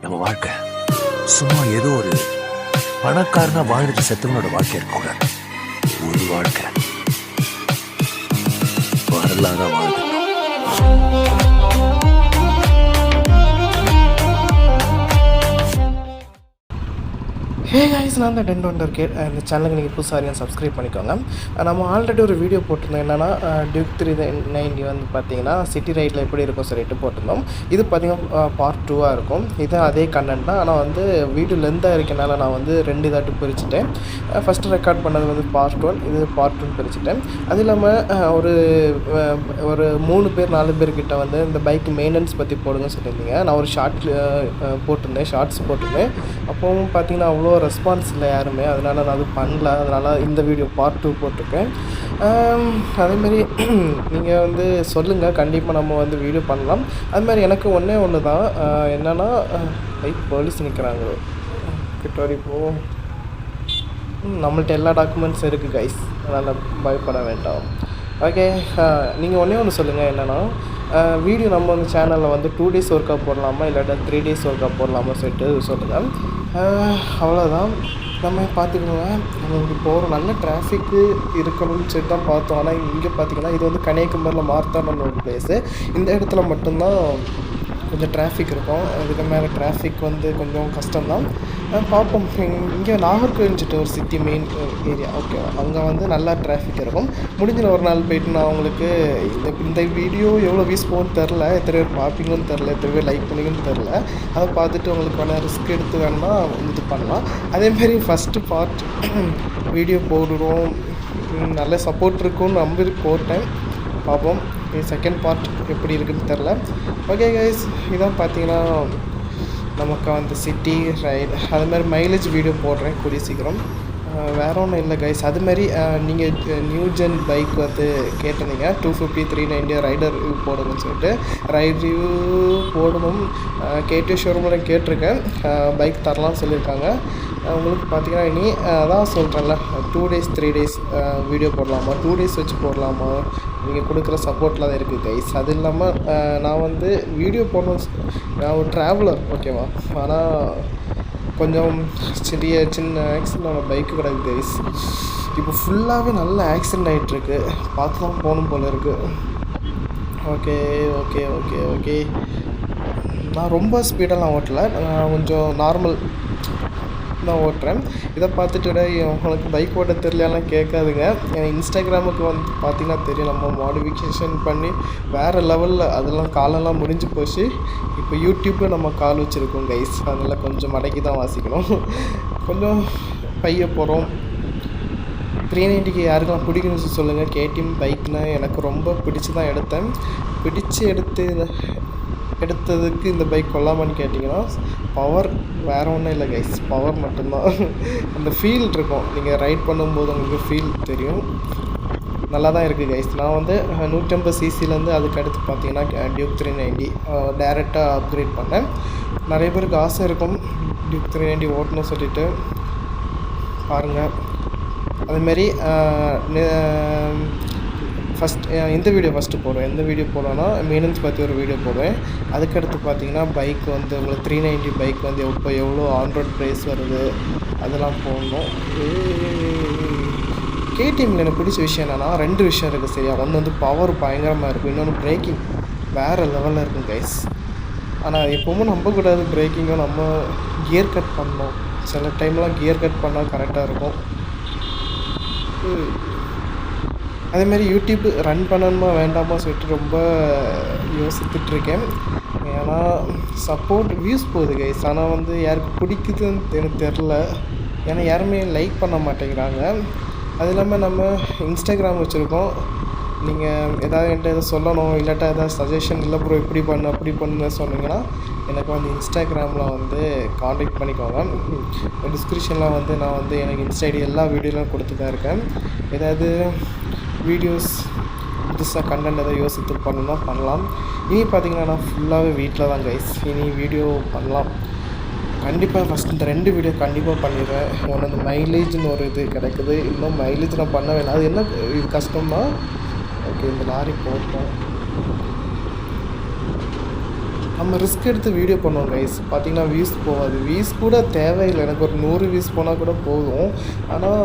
நம்ம வாழ்க்கை சும்மா ஏதோ ஒரு பணக்காரனா வாழ்ந்துட்டு செத்தவனோட வாழ்க்கை இருக்கக்கூடாது. ஒரு வாழ்க்கை வரலாறா வாழ்ந்து. ஹே கைஸ், நான் தான் டென் ஒண்டர் கேட். இந்த சேனலுக்கு நீங்கள் புதுசாக சப்ஸ்கிரைப் பண்ணிக்கோங்க. நம்ம ஆல்ரெடி ஒரு வீடியோ போட்டிருந்தோம். என்னென்னா டியூக் 390 வந்து பார்த்தீங்கன்னா சிட்டி ரைடில் எப்படி இருக்கும் சொல்லிட்டு போட்டிருந்தோம். இது பார்த்தீங்கன்னா பார்ட் 2ஆக இருக்கும். இது அதே கண்டென்ட் தான். ஆனால் வந்து வீடியோ லென்த்தாக இருக்கனால நான் வந்து 2 இதாட்டு பிரிச்சுட்டேன். ஃபஸ்ட்டு ரெக்கார்ட் பண்ணது வந்து பார்ட் 1, இது பார்ட் 2 பிரிச்சுட்டேன். அது இல்லாமல் ஒரு 3 பேர் 4 பேர்கிட்ட வந்து இந்த பைக் மெயின்டெனன்ஸ் பற்றி போடுங்க சொல்லியிருந்தீங்க. நான் ஒரு ஷார்ட்ஸ் போட்டிருந்தேன். அப்போவும் பார்த்தீங்கன்னா அவ்வளோ ரெஸ்பான்ஸ் இல்லை யாருமே. அதனால் நான் அது பண்ணல. அதனால் இந்த வீடியோ பார்ட் 2 போட்டிருக்கேன். அதேமாரி நீங்கள் வந்து சொல்லுங்கள், கண்டிப்பாக நம்ம வந்து வீடியோ பண்ணலாம். அதுமாதிரி எனக்கு ஒன்று தான். என்னென்னா போலீஸ் நிற்கிறாங்க கிட்ட போ. நம்மள்ட்ட எல்லா டாக்குமெண்ட்ஸும் இருக்குது கைஸ், அதனால் பயப்பட வேண்டாம். ஓகே, நீங்கள் ஒன்று சொல்லுங்கள். என்னென்னா வீடியோ நம்ம வந்து சேனலில் வந்து 2 days ஒர்க்காக போடலாமா இல்லாட்டா 3 days ஒர்க்காக போடலாமா சொல்லிட்டு சொல்லுங்கள். அவ்வளோதான். நம்ம பார்த்துக்கோங்க. நம்ம இப்போ ஒரு நல்ல டிராஃபிக்கு இருக்கணும்னு சொல்லிட்டு தான் பார்த்தோம். ஆனால் இங்கே பார்த்திங்கன்னா இது வந்து கன்னியாகுமரியில் மார்த்தாண்டம் ஒரு பிளேஸு. இந்த இடத்துல மட்டும்தான் கொஞ்சம் டிராஃபிக் இருக்கும். இதுக்கு மேலே டிராஃபிக் வந்து கொஞ்சம் கஷ்டம்தான். பார்ப்போம். இங்கே நாகர்கோவில் ஒரு சிட்டி மெயின் ஏரியா, ஓகேவா, அங்கே வந்து நல்லா டிராஃபிக் இருக்கும். முடிஞ்சில் ஒரு நாள் போய்ட்டு நான் உங்களுக்கு இந்த வீடியோ எவ்வளோ வியூஸ் போகும்னு தெரில, எத்தனை பேர் பார்ப்பீங்கன்னு தெரில, எத்தனை பேர் லைக் பண்ணிங்கன்னு தெரில. அதை பார்த்துட்டு உங்களுக்கு வேணால் ரிஸ்க் எடுத்து வேணும்னா இது பண்ணலாம். அதேமாதிரி ஃபஸ்ட்டு பார்ட் வீடியோ போடுறோம், நல்ல சப்போர்ட் இருக்கும்னு நம்பி போட்டேன். பார்ப்போம் செகண்ட் பார்ட் எப்படி இருக்குதுன்னு தெரில. ஓகே கைஸ், இதான் பார்த்தீங்கன்னா நமக்கு வந்து சிட்டி ரைடு அதுமாதிரி மைலேஜ் வீடியோ போடுறேன் கூடிய சீக்கிரம். வேறு ஒன்றும் இல்லை கைஸ். அதுமாதிரி நீங்கள் நியூ ஜென் பைக் வந்து கேட்டிருந்தீங்க 250 390 ரைடர் ரிவ்யூ போடணும்னு சொல்லிட்டு. ரைட் ரிவ்யூ போடணும் கேடிஎம் ஷோரூமில் கேட்டிருக்கேன். பைக் தரலாம்னு சொல்லியிருக்காங்க. உங்களுக்கு பார்த்தீங்கன்னா இனி அதான் சொல்கிறேன்ல 2 days 3 days வீடியோ போடலாமா, 2 days வச்சு போடலாமா, நீங்கள் கொடுக்குற சப்போர்ட்டில் தான் இருக்குது கைஸ். அது இல்லாமல் நான் வந்து வீடியோ போடணும். நான் ஒரு ட்ராவலர், ஓகேவா, ஆனால் கொஞ்சம் சின்ன ஆக்சிடென்ட் பைக்கு கிடக்கு கைஸ். இப்போ ஃபுல்லாகவே நல்ல ஆக்சிடென்ட் ஆகிட்டுருக்கு. பார்த்து தான் போகணும் போல் இருக்குது. ஓகே ஓகே ஓகே ஓகே நான் ரொம்ப ஸ்பீடெல்லாம் ஓட்டலை, நான் கொஞ்சம் நார்மல் தான் ஓட்டுறேன். இதை பார்த்துட்டு உங்களுக்கு பைக் ஓட்ட தெரியலாம் கேட்காதுங்க. இன்ஸ்டாகிராமுக்கு வந்து பார்த்திங்கன்னா தெரியும், நம்ம மாடிஃபிகேஷன் பண்ணி வேறு லெவலில் அதெல்லாம் காலெல்லாம் முடிஞ்சு போச்சு. இப்போ யூடியூப்பில் நம்ம கால் வச்சுருக்கோம் கைஸ். அதனால் கொஞ்சம் மடக்கி தான் வாசிக்கணும். கொஞ்சம் பைய போகிறோம். 390க்கு யாருக்கெல்லாம் பிடிக்கணும்னு சொல்லுங்கள். கேடிஎம் பைக்னால் எனக்கு ரொம்ப பிடிச்சி தான் எடுத்தேன். எடுத்ததுக்கு இந்த பைக் கொள்ளாமான்னு கேட்டிங்கன்னா பவர் வேறு ஒன்றும் இல்லை கைஸ், பவர் மட்டும்தான். அந்த ஃபீல் இருக்கும், நீங்கள் ரைட் பண்ணும்போது உங்களுக்கு ஃபீல் தெரியும். நல்லா தான் இருக்குது கைஸ். நான் வந்து 150 ccலேருந்து அதுக்கு அடுத்து பார்த்தீங்கன்னா டியூக் 390 டேரெக்டாக அப்கிரேட் பண்ணேன். நிறைய பேருக்கு ஆசை இருக்கும் டியூக் 390 ஓட்டணும்னு சொல்லிட்டு. பாருங்கள். அதுமாரி இந்த வீடியோ ஃபஸ்ட்டு போடுவேன். எந்த வீடியோ போடுவேன்னா மெயின்டெனன்ஸ் பற்றி ஒரு வீடியோ போடுவேன். அதுக்கடுத்து பார்த்தீங்கன்னா பைக் வந்து உங்களுக்கு 390 பைக் வந்து எவ்வளோ ஆன் ரோட் ப்ரைஸ் வருது அதெல்லாம் போடணும். கேடிஎம்மில் எனக்கு பிடிச்ச விஷயம் என்னென்னா 2 விஷயம் இருக்குது சரியா. ஒன்று வந்து பவர் பயங்கரமாக இருக்கும், இன்னொன்று பிரேக்கிங் வேறு லெவலில் இருக்கும் கைஸ். ஆனால் எப்போவும் நம்பக்கூடாது பிரேக்கிங்கும். நம்ம கியர் கட் பண்ணணும். சில டைம்லாம் கியர் கட் பண்ணால் கரெக்டாக இருக்கும். அதேமாதிரி யூடியூப் ரன் பண்ணணுமா வேண்டாமா சொல்லிட்டு ரொம்ப யோசித்துட்ருக்கேன். ஏன்னா சப்போர்ட் வியூஸ் போகுது கைஸ், ஆனால் வந்து யாருக்கு பிடிக்குதுன்னு எனக்கு தெரில. ஏன்னா யாருமே லைக் பண்ண மாட்டேங்கிறாங்க. அது இல்லாமல் நம்ம இன்ஸ்டாகிராம் வச்சுருக்கோம். நீங்கள் எதாவது என்கிட்ட எதாவது சொல்லணும் இல்லாட்டா எதாவது சஜஷன் இல்லை ப்ரோ இப்படி பண்ணு அப்படி பண்ணுன்னு சொன்னீங்கன்னா எனக்கு வந்து இன்ஸ்டாகிராமில் வந்து காண்டாக்ட் பண்ணிக்கோங்க. டிஸ்கிரிப்ஷனில் வந்து நான் வந்து எனக்கு இன்ஸ்டா ஐடி எல்லா வீடியோலாம் கொடுத்து தான் இருக்கேன். ஏதாவது வீடியோஸ் புதுசாக கண்டென்ட் எதாவது யோசித்து பண்ணணும்னா பண்ணலாம். இனி பார்த்திங்கன்னா நான் ஃபுல்லாகவே வீட்டில் தான் கைஸ். இனி வீடியோ பண்ணலாம் கண்டிப்பாக. ஃபஸ்ட் இந்த 2 வீடியோ கண்டிப்பாக பண்ணிடுவேன். ஒன்று அந்த மைலேஜ்னு ஒரு இது கிடைக்குது. இன்னும் மைலேஜ் நான் பண்ண வேணாம். அது என்ன இது கஷ்டம்னா ஓகே இந்த லாரி போட்டோம். நம்ம ரிஸ்க் எடுத்து வீடியோ பண்ணுவோம் கைஸ். பார்த்தீங்கன்னா வியூஸ் போகாது. வியூஸ் கூட தேவையில்லை. எனக்கு ஒரு 100 வியூஸ் போனால் கூட போதும். ஆனால்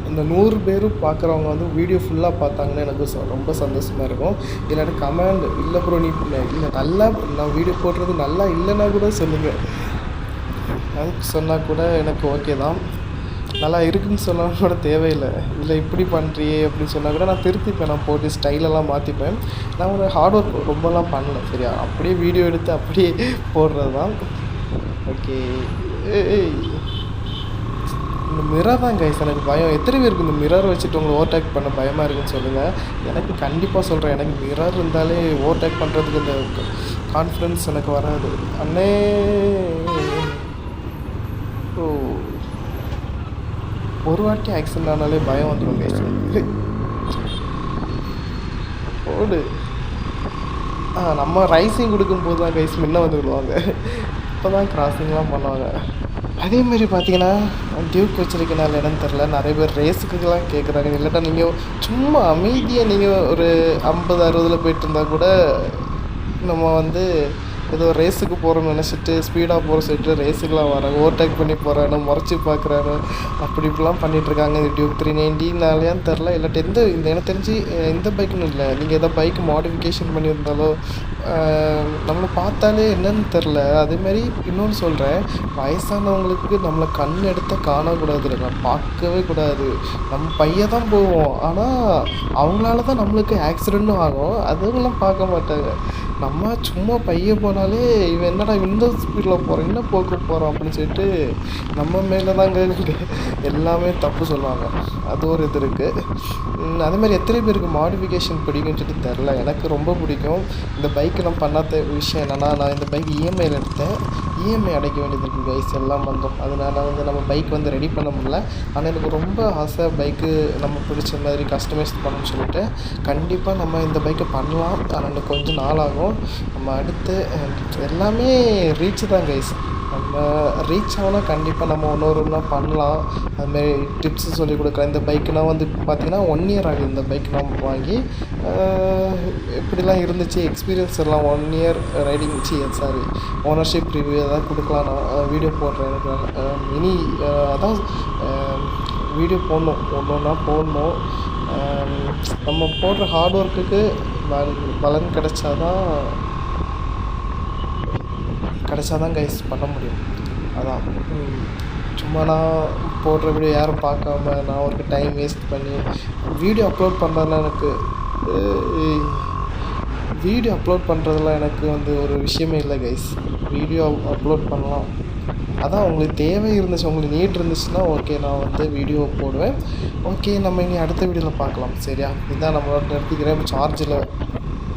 இந்த 100 பேரும் பார்க்குறவங்க வந்து வீடியோ ஃபுல்லாக பார்த்தாங்கன்னா எனக்கு ரொம்ப சந்தோஷமாக இருக்கும். இல்லாட்டி கமெண்ட் இல்லை ப்ரோ நீ இல்லை நல்லா நான் வீடியோ போடுறது நல்லா இல்லைன்னா கூட சொல்லுங்கள். சொன்னால் கூட எனக்கு ஓகே தான். நல்லா இருக்குன்னு சொன்னால் கூட தேவையில்லை. இல்லை இப்படி பண்ணுறியே அப்படின்னு சொன்னால் கூட நான் திருத்திப்பேன். நான் போட்டு ஸ்டைலெல்லாம் மாற்றிப்பேன். நான் ஒரு ஹார்ட் ஒர்க் ரொம்பலாம் பண்ணல சரியா. அப்படியே வீடியோ எடுத்து அப்படியே போடுறது தான். ஓகே. ஏய் இந்த மிரர் தான் கைஸ் எனக்கு பயம். எத்தனை பேருக்கு இந்த மிரர் வச்சுட்டு உங்களை ஓவர்டேக் பண்ண பயமாக இருக்குன்னு சொல்லுங்கள். எனக்கு கண்டிப்பாக சொல்கிறேன். எனக்கு மிரர் இருந்தாலே ஓவர்டேக் பண்ணுறதுக்கு இந்த கான்ஃபிடன்ஸ் எனக்கு வராது. அண்ணே ஓ ஒரு வாட்டி ஆக்சிடென்ட் ஆனாலே பயம் வந்துடும் கைஸ். ஓடு. நம்ம ரைசிங் கொடுக்கும்போது தான் கைஸ் முன்ன வந்து விடுவாங்க. இப்போ தான் கிராசிங்லாம் பண்ணுவாங்க. அதேமாரி பார்த்தீங்கன்னா டியூக் வச்சுருக்கனால என்னன்னு தெரில, நிறைய பேர் ரேஸுக்குலாம் கேட்குறாங்க. இல்லாட்டா நீங்கள் சும்மா அமைதியாக நீங்கள் ஒரு 50-60 போயிட்டு இருந்தால் கூட நம்ம வந்து ஏதோ ரேஸுக்கு போகிறோம்னு நினச்சிட்டு ஸ்பீடாக போகிற சொல்லிட்டு ரேஸுக்கெலாம் வராங்க. ஓவர்டேக் பண்ணி போகிறாங்க, முறைச்சி பார்க்குறாங்க. அப்படி இப்படிலாம் பண்ணிகிட்ருக்காங்க. இந்த டியூக் 390னாலேயான்னு தெரில. இல்லாட்டி எனக்கு தெரிஞ்சு எந்த பைக்குன்னு இல்லை, நீங்கள் எதாவது பைக்கு மாடிஃபிகேஷன் பண்ணியிருந்தாலோ நம்மளை பார்த்தாலே என்னன்னு தெரில. அதேமாதிரி இன்னொன்று சொல்கிறேன், வயசானவங்களுக்கு நம்மளை கண் எடுத்த காணக்கூடாது இல்லைங்களா, பார்க்கவே கூடாது. நம்ம பையன் தான் போவோம், ஆனால் அவங்களால தான் நம்மளுக்கு ஆக்சிடெண்ட்டும் ஆகும். அதுவெல்லாம் பார்க்க மாட்டாங்க. நம்ம சும்மா பைய போனாலே இவன் என்னடா இந்த ஸ்பீடில் போகிறான், என்ன போக்கு போகிறான் அப்படின்னு சொல்லிட்டு நம்ம மேலே தாங்க எல்லாமே தப்பு சொல்லுவாங்க. அது ஒரு இது இருக்குது. அதேமாதிரி எத்தனை பேருக்கு மாடிஃபிகேஷன் பிடிக்கும்னு சொல்லிட்டு தெரில. எனக்கு ரொம்ப பிடிக்கும். இந்த பைக்கு நான் பண்ணாத விஷயம் என்னென்னா, நான் இந்த பைக் இஎம்ஐயில் எடுத்தேன். இஎம்ஐ அடைக்க வேண்டியது இருக்குது கைஸ், எல்லாம் வந்தோம். அதனால் வந்து நம்ம பைக் வந்து ரெடி பண்ண முடியல. ஆனால் எனக்கு ரொம்ப ஆசை பைக்கு நம்ம பிடிச்ச மாதிரி கஸ்டமைஸ் பண்ணணும்னு சொல்லிட்டு. கண்டிப்பாக நம்ம இந்த பைக்கை பண்ணலாம். ஆனால் இன்னும் கொஞ்சம் நாள் ஆகும். நம்ம அடுத்து எல்லாமே ரீச் தான் கைஸ். நம்ம ரீச் ஆனால் கண்டிப்பாக நம்ம ஒன்றா பண்ணலாம். அதுமாரி டிப்ஸு சொல்லிக் கொடுக்குறேன். இந்த பைக்குனா வந்து பார்த்திங்கன்னா 1 இயர் ஆகுது இந்த பைக் நான் வாங்கி. எப்படிலாம் இருந்துச்சு எக்ஸ்பீரியன்ஸ் எல்லாம் 1 year riding sorry ownership review எதாவது கொடுக்கலாம். நான் வீடியோ போடுறேன். எனக்கு இனி அதான் வீடியோ போடணும், ஒன்றா போடணும். நம்ம போடுற ஹார்ட் ஒர்க்குக்கு பலன் கிடைச்சாதான் கைஸ் பண்ண முடியும். அதான் சும்மா நான் போடுற வீடியோ யாரும் பார்க்காம நான் ஒரு டைம் வேஸ்ட் பண்ணி வீடியோ அப்லோட் பண்ணுறதுலாம் எனக்கு வந்து ஒரு விஷயமே இல்லை கைஸ். வீடியோ அப்லோட் பண்ணலாம். அதான் உங்களுக்கு தேவை இருந்துச்சு, உங்களுக்கு நீட் இருந்துச்சுன்னா ஓகே, நான் வந்து வீடியோ போடுவேன். ஓகே, நம்ம இனி அடுத்த வீடியோவில் பார்க்கலாம் சரியா. இதுதான் நம்மளோட நிறுத்திக்கிறேன். சார்ஜில்